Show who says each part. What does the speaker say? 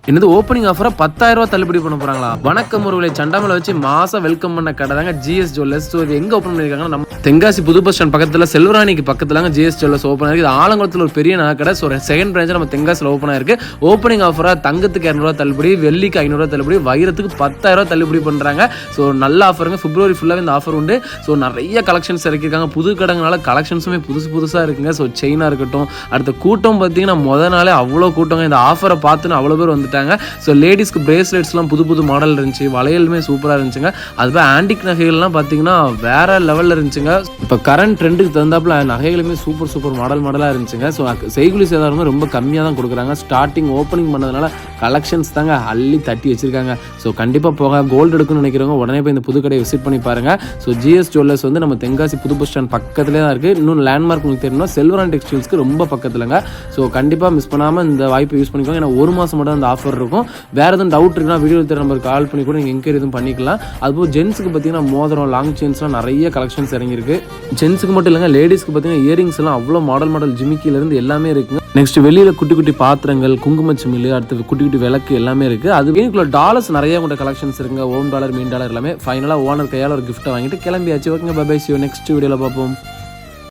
Speaker 1: என்னது ஓப்பனிங் ஆஃபரா 10,000 ரூபா தள்ளுபடி பண்ண போறாங்களா? வணக்கம் ஒருவேளை சண்டாமலை வச்சு மாசம் வெல்கம் பண்ண கடை தாங்க ஜிஎஸ் ஜுவல்லர்ஸ். ஸோ இது எங்க ஓப்பன் பண்ணிருக்காங்க? நம்ம தென்காசி புது பஸ் ஸ்டாண்ட் பக்கத்துல செல்வராணிக்கு பக்கத்துல ஜிஎஸ் ஜுவல்லர்ஸ் ஓப்பன் ஆயிருக்கு. இது ஆலங்குளத்தில் ஒரு பெரிய நகை. ஸோ செகண்ட் பிரான்ச் நம்ம தென்காசியில் ஓப்பன் ஆயிருக்கு. ஓப்பனிங் ஆஃபரா தங்கத்துக்கு 200 ரூபா தள்ளுபடி, வெள்ளிக்கு 500 ரூபா தள்ளுபடி, வைரத்துக்கு 10,000 ரூபா தள்ளுபடி பண்றாங்க. ஸோ நல்ல ஆஃபருங்க. பிப்ரவரி ஃபுல்லாவே இந்த ஆஃபர் உண்டு. ஸோ நிறைய கலெக்ஷன்ஸ் இறக்கிருக்காங்க. புது கடைங்கனால கலெக்ஷன்ஸுமே புதுசா இருக்குங்க. ஸோ செயினா இருக்கட்டும், அடுத்த கூட்டம் பார்த்தீங்கன்னா முத நாளே அவ்வளோ கூட்டங்க. இந்த ஆஃபரை பார்த்துன்னு அவ்வளோ பேர் வந்துட்டாங்க. ஸோ லேடிஸ்க்கு பிரேஸ்லெட்ஸ்லாம் புது மாடல் இருந்துச்சு, வளையலுமே சூப்பராக இருந்துச்சுங்க. அதுவே ஆன்டிக் நகைகள்லாம் பார்த்தீங்கன்னா வேற லெவலில் இருந்துச்சுங்க. இப்போ கரண்ட் ட்ரெண்டுக்கு தகுந்தாப்புல நகைகளுமே சூப்பர் மாடலாக இருந்துச்சுங்க. ஸோ செய்குலி சேதாரமே ரொம்ப கம்மியாக தான் கொடுக்குறாங்க. ஸ்டார்டிங் ஓப்பனிங் பண்ணதுனால கலெக்ஷன்ஸ் தாங்க அள்ளி தட்டி வச்சிருக்காங்க. ஸோ கண்டிப்பாக போக கோல்டு எடுக்கணும்னு நினைக்கிறவங்க உடனே போய் இந்த புது கடையை விசிட் பண்ணி பாருங்க. ஸோ ஜிஎஸ் ஜுவல்லர்ஸ் வந்து நம்ம தென்காசி புது பஸ் ஸ்டாண்ட் பக்கத்துலேயே தான் இருக்குது. இன்னும் லேண்ட்மார்க் உங்களுக்கு தெரியணும்னா செல்வரான் டெக்ஸ்டைல்ஸ்க்கு ரொம்ப பக்கத்துலங்க. ஸோ கண்டிப்பாக மிஸ் பண்ணாமல் இந்த வாய்ப்பை யூஸ் பண்ணிக்கோங்க. ஏன்னா ஒரு மாதம் மட்டும் அந்த ஆஃபர் இருக்கும். வேறு எதுவும் டவுட் இருக்குன்னா வீடியோ தெரிய நம்பருக்கு கால் பண்ணி கூட நீங்கள் என்கொயரி எதுவும் பண்ணிக்கலாம். அதுபோல் ஜென்ஸுக்கு பார்த்தீங்கன்னா மோதிரம், லாங் செயின்ஸ்லாம் நிறைய கலெக்ஷன்ஸ் இறங்கியிருக்கு. ஜென்ஸுக்கு மட்டும் இல்லைங்க, லேடிஸ்க்கு பார்த்தீங்கன்னா இயரிங்ஸ் எல்லாம் அவ்வளோ மாடல் ஜிமிக்கிலேருந்து எல்லாமே இருக்குங்க. நெக்ஸ்ட் வெளியில் குட்டி பாத்திரங்கள், குங்குமச்சிமில், அடுத்து குட்டி விளக்கு எல்லாமே இருக்குது. அது வீட்டுக்குள்ள டாலர்ஸ் நிறைய கூட கலெக்ஷன்ஸ் இருக்குங்க. $1, $, $, எல்லாமே ஃபைனலாக ஓனர் கையால் ஒரு கிஃப்ட்டை வாங்கிட்டு கிளம்பியாச்சு. ஓகேங்க, bye bye, see you next வீடியோவில் பார்ப்போம்.